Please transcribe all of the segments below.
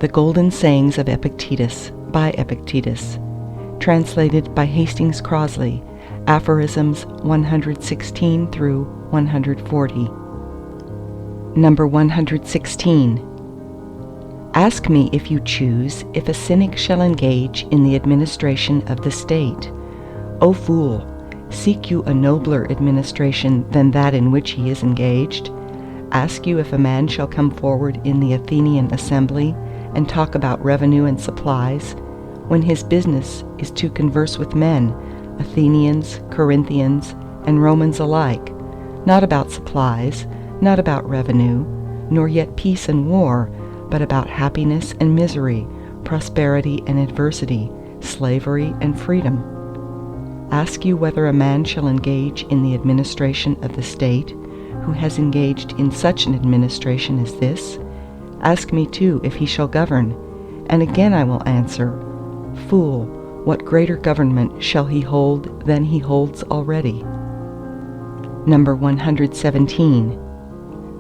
The Golden Sayings of Epictetus by Epictetus. Translated by Hastings Crosley. Aphorisms 116 through 140. Number 116. Ask me if you choose if a cynic shall engage in the administration of the state. O fool, seek you a nobler administration than that in which he is engaged? Ask you if a man shall come forward in the Athenian assembly and talk about revenue and supplies, when his business is to converse with men, Athenians, Corinthians, and Romans alike, not about supplies, not about revenue, nor yet peace and war, but about happiness and misery, prosperity and adversity, slavery and freedom. Ask you whether a man shall engage in the administration of the state, who has engaged in such an administration as this? Ask me too if he shall govern, and again I will answer, Fool, what greater government shall he hold than he holds already? Number 117.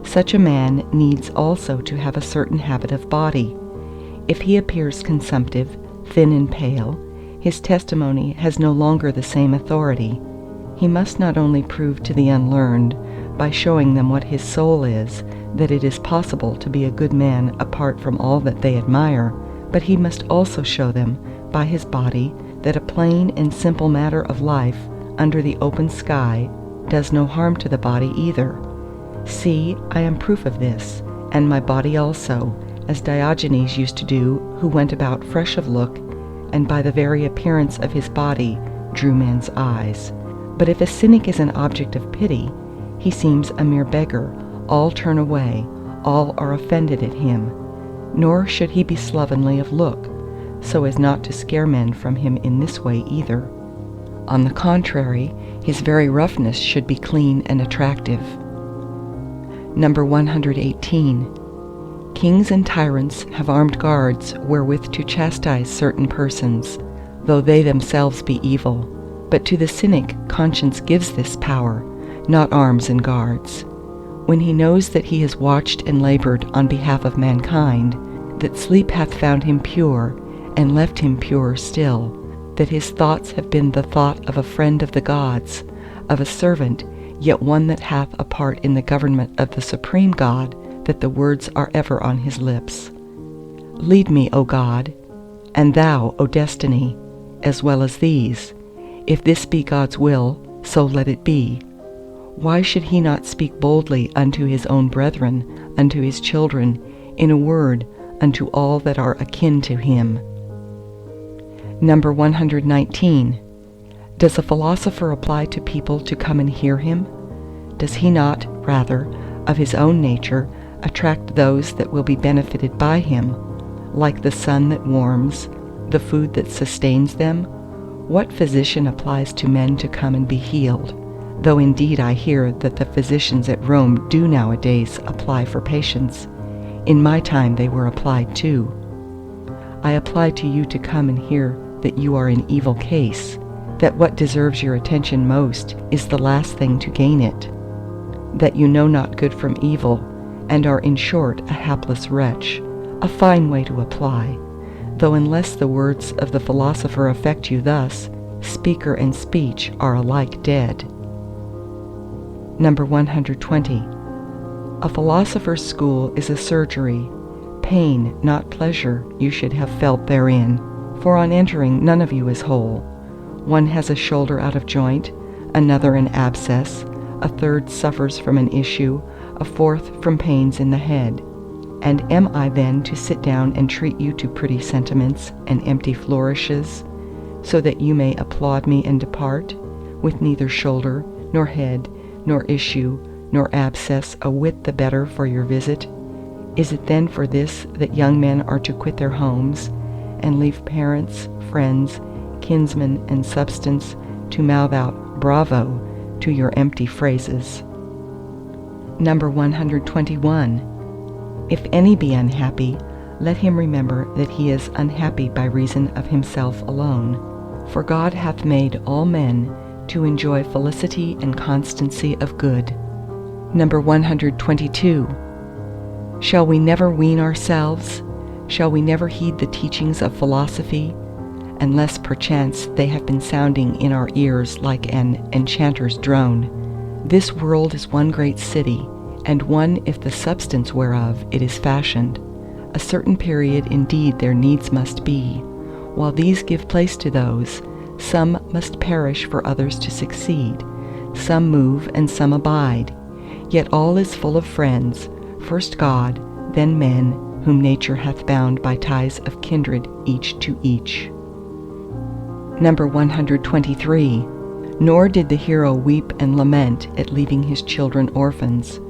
Such a man needs also to have a certain habit of body. If he appears consumptive, thin and pale, his testimony has no longer the same authority. He must not only prove to the unlearned, by showing them what his soul is, that it is possible to be a good man apart from all that they admire, but he must also show them, by his body, that a plain and simple matter of life, under the open sky, does no harm to the body either. See, I am proof of this, and my body also, as Diogenes used to do, who went about fresh of look, and by the very appearance of his body drew men's eyes. But if a cynic is an object of pity, he seems a mere beggar, all turn away, all are offended at him. Nor should he be slovenly of look, so as not to scare men from him in this way either. On the contrary, his very roughness should be clean and attractive. Number 118. Kings and tyrants have armed guards wherewith to chastise certain persons, though they themselves be evil. But to the cynic conscience gives this power, not arms and guards. When he knows that he has watched and labored on behalf of mankind, that sleep hath found him pure, and left him purer still, that his thoughts have been the thought of a friend of the gods, of a servant, yet one that hath a part in the government of the supreme God, that the words are ever on his lips. Lead me, O God, and thou, O destiny, as well as these. If this be God's will, so let it be. Why should he not speak boldly unto his own brethren, unto his children, in a word, unto all that are akin to him? Number 119. Does a philosopher apply to people to come and hear him? Does he not, rather, of his own nature, attract those that will be benefited by him, like the sun that warms, the food that sustains them? What physician applies to men to come and be healed? Though indeed I hear that the physicians at Rome do nowadays apply for patients. In my time they were applied too. I apply to you to come and hear that you are in evil case, that what deserves your attention most is the last thing to gain it, that you know not good from evil, and are in short a hapless wretch, a fine way to apply, though unless the words of the philosopher affect you thus, speaker and speech are alike dead. Number 120. A philosopher's school is a surgery. Pain, not pleasure, you should have felt therein, for on entering none of you is whole. One has a shoulder out of joint, another an abscess, a third suffers from an issue, a fourth from pains in the head. And am I then to sit down and treat you to pretty sentiments and empty flourishes, so that you may applaud me and depart, with neither shoulder, nor head, nor issue, nor abscess a whit the better for your visit? Is it then for this that young men are to quit their homes, and leave parents, friends, kinsmen, and substance, to mouth out bravo to your empty phrases? Number 121. If any be unhappy, let him remember that he is unhappy by reason of himself alone. For God hath made all men to enjoy felicity and constancy of good. Number 122. Shall we never wean ourselves? Shall we never heed the teachings of philosophy, unless perchance they have been sounding in our ears like an enchanter's drone? This world is one great city, and one if the substance whereof it is fashioned. A certain period indeed there needs must be, while these give place to those. Some must perish for others to succeed, some move and some abide. Yet all is full of friends, first God, then men, whom nature hath bound by ties of kindred each to each. Number 123. Nor did the hero weep and lament at leaving his children orphans,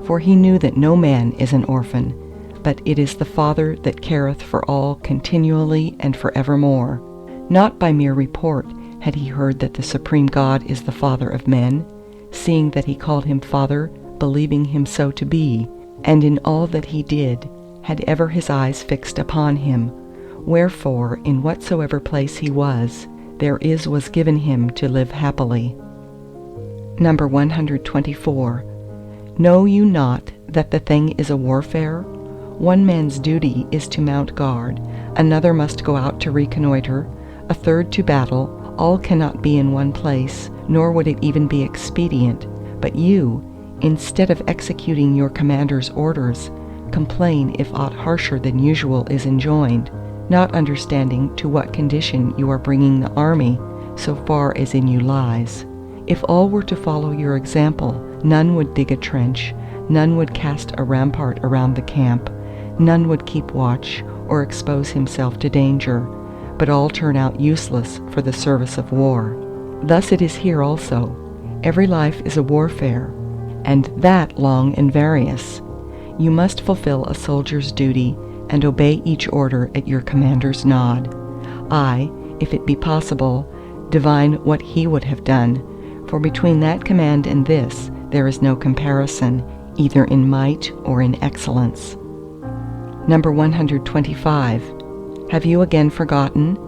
for he knew that no man is an orphan, but it is the Father that careth for all continually and for evermore. Not by mere report had he heard that the supreme God is the Father of men, seeing that he called him Father, believing him so to be, and in all that he did had ever his eyes fixed upon him. Wherefore, in whatsoever place he was given him to live happily. Number 124. Know you not that the thing is a warfare? One man's duty is to mount guard, another must go out to reconnoitre, a third to battle. All cannot be in one place, nor would it even be expedient. But you, instead of executing your commander's orders, complain if aught harsher than usual is enjoined, not understanding to what condition you are bringing the army, so far as in you lies. If all were to follow your example, none would dig a trench, none would cast a rampart around the camp, none would keep watch or expose himself to danger, but all turn out useless for the service of war. Thus it is here also. Every life is a warfare, and that long and various. You must fulfill a soldier's duty and obey each order at your commander's nod. I, if it be possible, divine what he would have done, for between that command and this there is no comparison, either in might or in excellence. Number 125. Have you again forgotten?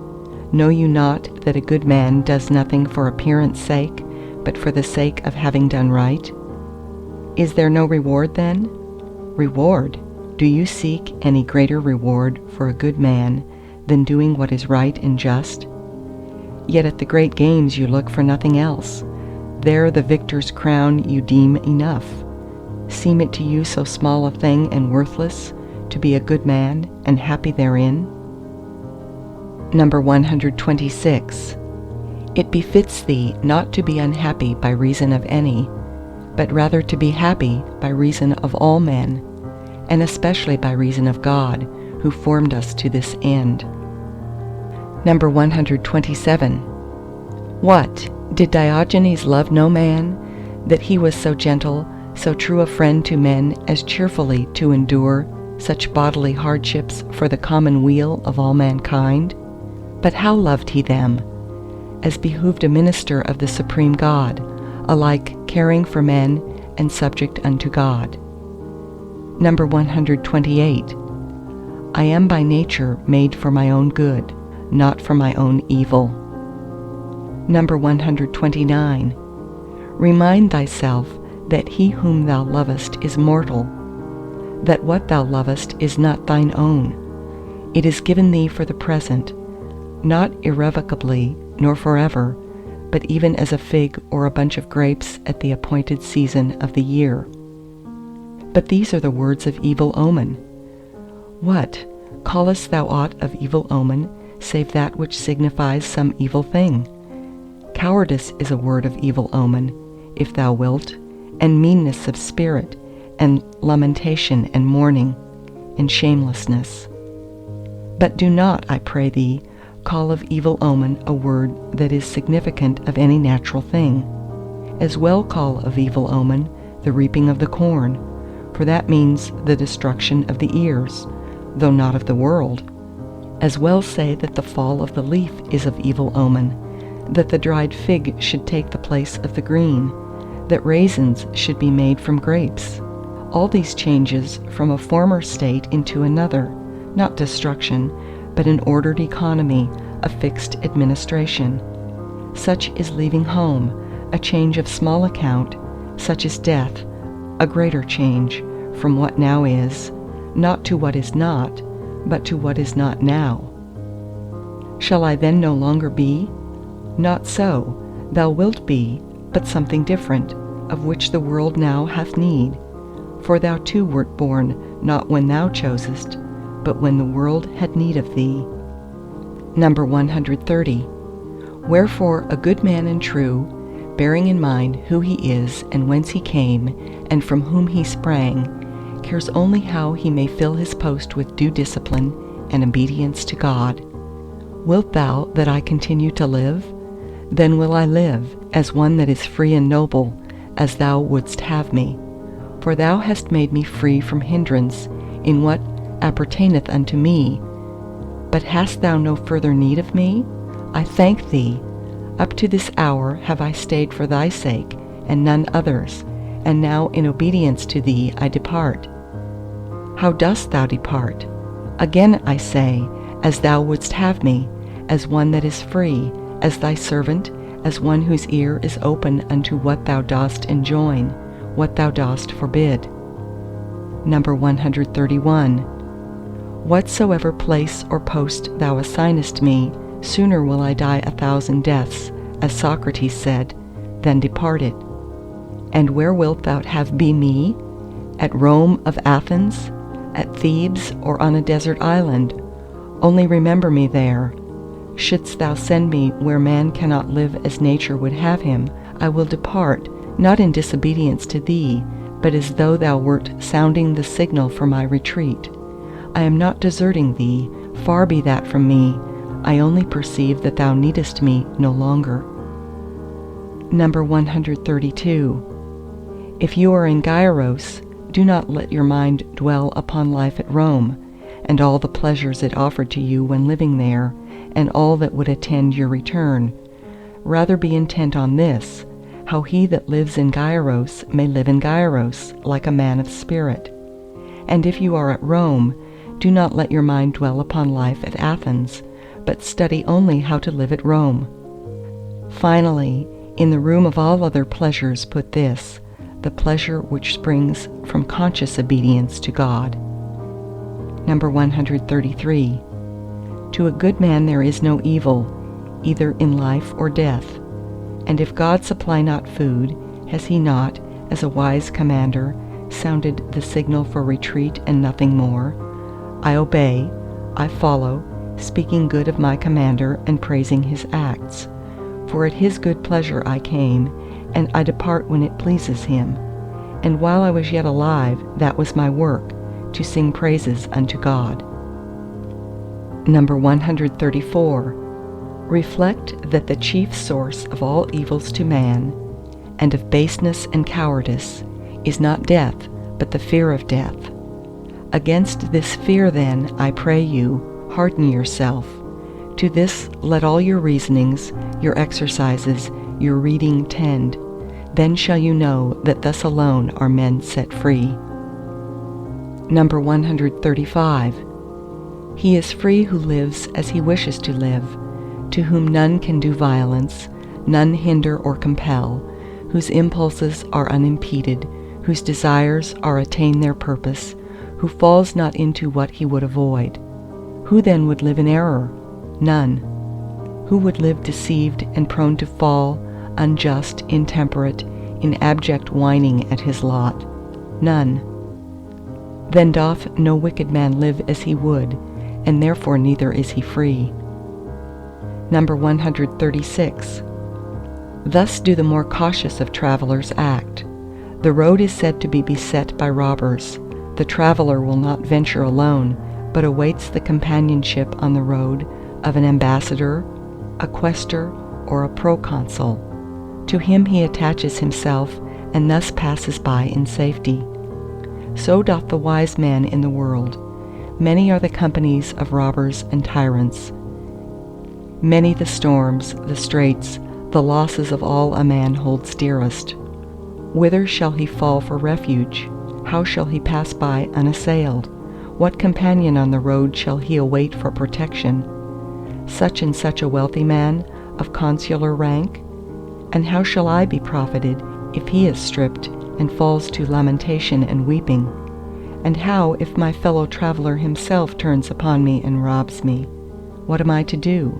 Know you not that a good man does nothing for appearance sake, but for the sake of having done right? Is there no reward then? Reward? Do you seek any greater reward for a good man than doing what is right and just? Yet at the great games you look for nothing else. There the victor's crown you deem enough. Seem it to you so small a thing and worthless, to be a good man and happy therein? Number 126. It befits thee not to be unhappy by reason of any, but rather to be happy by reason of all men, and especially by reason of God, who formed us to this end. Number 127. What? Did Diogenes love no man, that he was so gentle, so true a friend to men as cheerfully to endure such bodily hardships for the common weal of all mankind? But how loved he them? As behooved a minister of the supreme God, alike caring for men and subject unto God. Number 128. I am by nature made for my own good, not for my own evil. Number 129. Remind thyself that he whom thou lovest is mortal, that what thou lovest is not thine own. It is given thee for the present, not irrevocably nor forever, but even as a fig or a bunch of grapes at the appointed season of the year. But these are the words of evil omen. What? Callest thou aught of evil omen, save that which signifies some evil thing? Cowardice is a word of evil omen, if thou wilt, and meanness of spirit, and lamentation and mourning, and shamelessness. But do not, I pray thee, call of evil omen a word that is significant of any natural thing. As well call of evil omen the reaping of the corn, for that means the destruction of the ears, though not of the world. As well say that the fall of the leaf is of evil omen, that the dried fig should take the place of the green, that raisins should be made from grapes. All these changes from a former state into another, not destruction, but an ordered economy, a fixed administration. Such is leaving home, a change of small account, such is death, a greater change, from what now is, not to what is not, but to what is not now. Shall I then no longer be? Not so, thou wilt be, but something different, of which the world now hath need. For thou too wert born, not when thou chosest, but when the world had need of thee. Number 130. Wherefore a good man and true, bearing in mind who he is and whence he came, and from whom he sprang, cares only how he may fill his post with due discipline and obedience to God. Wilt thou that I continue to live? Then will I live, as one that is free and noble, as thou wouldst have me. For thou hast made me free from hindrance, in what appertaineth unto me. But hast thou no further need of me? I thank thee. Up to this hour have I stayed for thy sake, and none other's, and now in obedience to thee I depart. How dost thou depart? Again I say, as thou wouldst have me, as one that is free, as thy servant, as one whose ear is open unto what thou dost enjoin, what thou dost forbid. Number 131. Whatsoever place or post thou assignest me, sooner will I die 1,000 deaths, as Socrates said, than depart it. And where wilt thou have be me? At Rome of Athens, at Thebes, or on a desert island? Only remember me there. Shouldst thou send me where man cannot live as nature would have him, I will depart, not in disobedience to thee, but as though thou wert sounding the signal for my retreat. I am not deserting thee, far be that from me. I only perceive that thou needest me no longer. Number 132. If you are in Gyaros, do not let your mind dwell upon life at Rome, and all the pleasures it offered to you when living there, and all that would attend your return. Rather be intent on this, how he that lives in Gyaros may live in Gyaros, like a man of spirit. And if you are at Rome, do not let your mind dwell upon life at Athens, but study only how to live at Rome. Finally, in the room of all other pleasures put this, the pleasure which springs from conscious obedience to God. Number 133. To a good man there is no evil, either in life or death. And if God supply not food, has he not, as a wise commander, sounded the signal for retreat and nothing more? I obey, I follow, speaking good of my commander and praising his acts. For at his good pleasure I came, and I depart when it pleases him. And while I was yet alive, that was my work, to sing praises unto God. Number 134. Reflect that the chief source of all evils to man, and of baseness and cowardice, is not death, but the fear of death. Against this fear then, I pray you, harden yourself. To this let all your reasonings, your exercises, your reading tend. Then shall you know that thus alone are men set free. Number 135. He is free who lives as he wishes to live, to whom none can do violence, none hinder or compel, whose impulses are unimpeded, whose desires are attain their purpose, who falls not into what he would avoid. Who then would live in error? None. Who would live deceived and prone to fall, unjust, intemperate, in abject whining at his lot? None. Then doth no wicked man live as he would, and therefore neither is he free. Number 136. Thus do the more cautious of travelers act. The road is said to be beset by robbers. The traveler will not venture alone, but awaits the companionship on the road of an ambassador, a quaestor, or a proconsul. To him he attaches himself, and thus passes by in safety. So doth the wise man in the world. Many are the companies of robbers and tyrants. Many the storms, the straits, the losses of all a man holds dearest. Whither shall he fall for refuge? How shall he pass by unassailed? What companion on the road shall he await for protection? Such and such a wealthy man, of consular rank? And how shall I be profited if he is stripped, and falls to lamentation and weeping? And how if my fellow traveler himself turns upon me and robs me? What am I to do?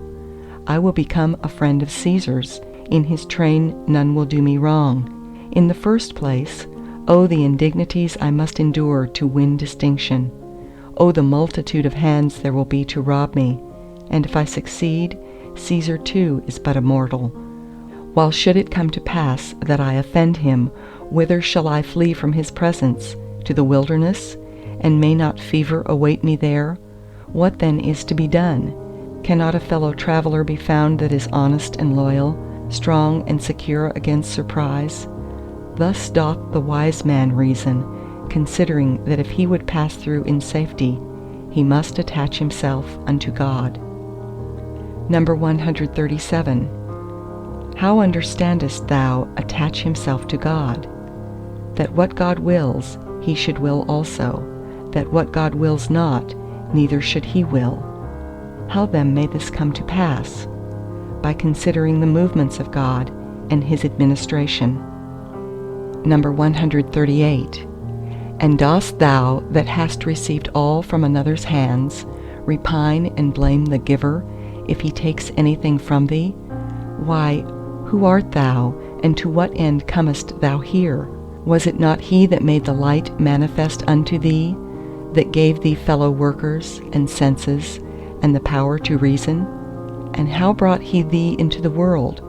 I will become a friend of Caesar's. In his train none will do me wrong. In the first place, oh, the indignities I must endure to win distinction. Oh, the multitude of hands there will be to rob me. And if I succeed, Caesar too is but a mortal. While should it come to pass that I offend him, whither shall I flee from his presence? To the wilderness? And may not fever await me there? What then is to be done? Cannot a fellow traveler be found that is honest and loyal, strong and secure against surprise? Thus doth the wise man reason, considering that if he would pass through in safety, he must attach himself unto God. Number 137. How understandest thou attach himself to God? That what God wills, he should will also, that what God wills not, neither should he will. How then may this come to pass? By considering the movements of God and his administration. Number 138. And dost thou, that hast received all from another's hands, repine and blame the giver, if he takes anything from thee? Why, who art thou, and to what end comest thou here? Was it not he that made the light manifest unto thee, that gave thee fellow workers, and senses, and the power to reason? And how brought he thee into the world?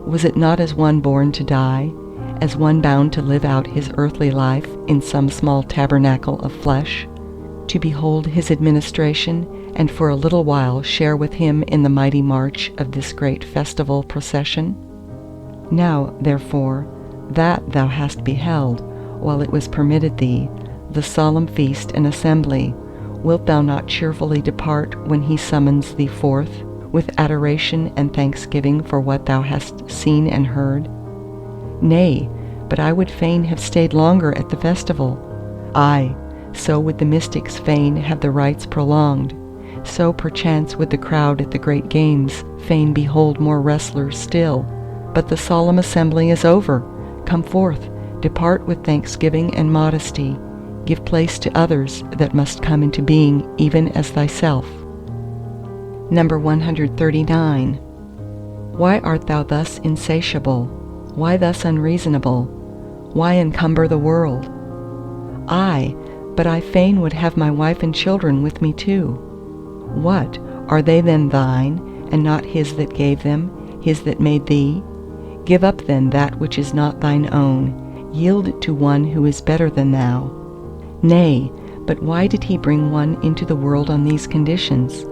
Was it not as one born to die, as one bound to live out his earthly life in some small tabernacle of flesh, to behold his administration, and for a little while share with him in the mighty march of this great festival procession? Now, therefore, that thou hast beheld, while it was permitted thee, the solemn feast and assembly, wilt thou not cheerfully depart when he summons thee forth, with adoration and thanksgiving for what thou hast seen and heard? Nay, but I would fain have stayed longer at the festival. Aye, so would the mystics fain have the rites prolonged. So perchance would the crowd at the great games fain behold more wrestlers still. But the solemn assembly is over. Come forth, depart with thanksgiving and modesty. Give place to others that must come into being even as thyself. Number 139. Why art thou thus insatiable? Why thus unreasonable? Why encumber the world? Aye, but I fain would have my wife and children with me too. What, are they then thine, and not his that gave them, his that made thee? Give up then that which is not thine own, yield to one who is better than thou. Nay, but why did he bring one into the world on these conditions?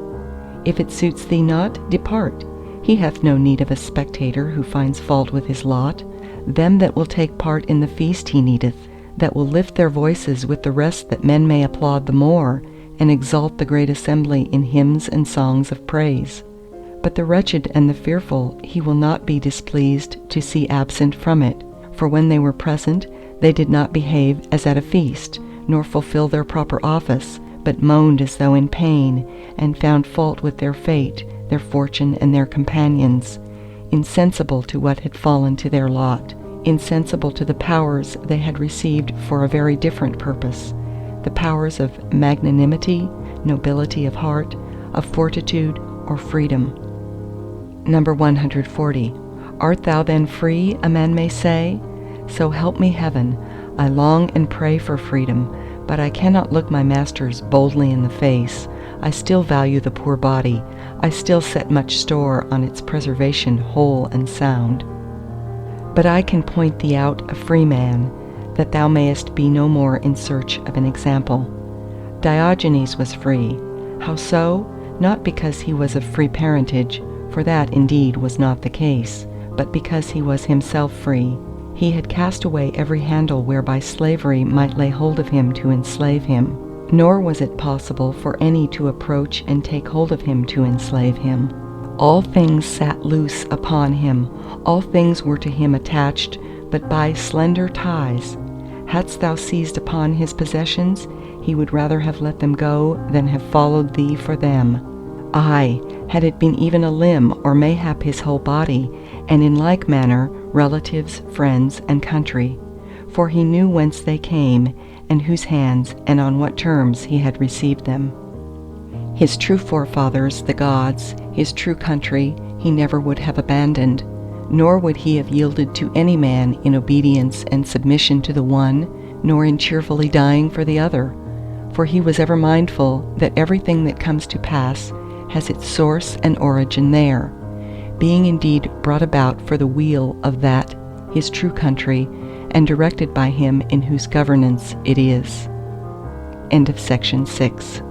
If it suits thee not, depart. He hath no need of a spectator who finds fault with his lot. Them that will take part in the feast he needeth, that will lift their voices with the rest that men may applaud the more, and exalt the great assembly in hymns and songs of praise. But the wretched and the fearful he will not be displeased to see absent from it, for when they were present they did not behave as at a feast, nor fulfill their proper office, but moaned as though in pain, and found fault with their fate, their fortune, and their companions, insensible to what had fallen to their lot, insensible to the powers they had received for a very different purpose, the powers of magnanimity, nobility of heart, of fortitude, or freedom. Number 140. Art thou then free, a man may say? So help me heaven, I long and pray for freedom, but I cannot look my masters boldly in the face. I still value the poor body. I still set much store on its preservation whole and sound. But I can point thee out a free man, that thou mayest be no more in search of an example. Diogenes was free. How so? Not because he was of free parentage, for that indeed was not the case, but because he was himself free. He had cast away every handle whereby slavery might lay hold of him to enslave him, nor was it possible for any to approach and take hold of him to enslave him. All things sat loose upon him, all things were to him attached, but by slender ties. Hadst thou seized upon his possessions, he would rather have let them go than have followed thee for them. Aye, had it been even a limb, or mayhap his whole body, and in like manner relatives, friends, and country. For he knew whence they came, and whose hands and on what terms he had received them. His true forefathers, the gods, his true country, he never would have abandoned, nor would he have yielded to any man in obedience and submission to the one, nor in cheerfully dying for the other. For he was ever mindful that everything that comes to pass has its source and origin there, being indeed brought about for the weal of that his true country, and directed by him in whose governance it is. End of section 6.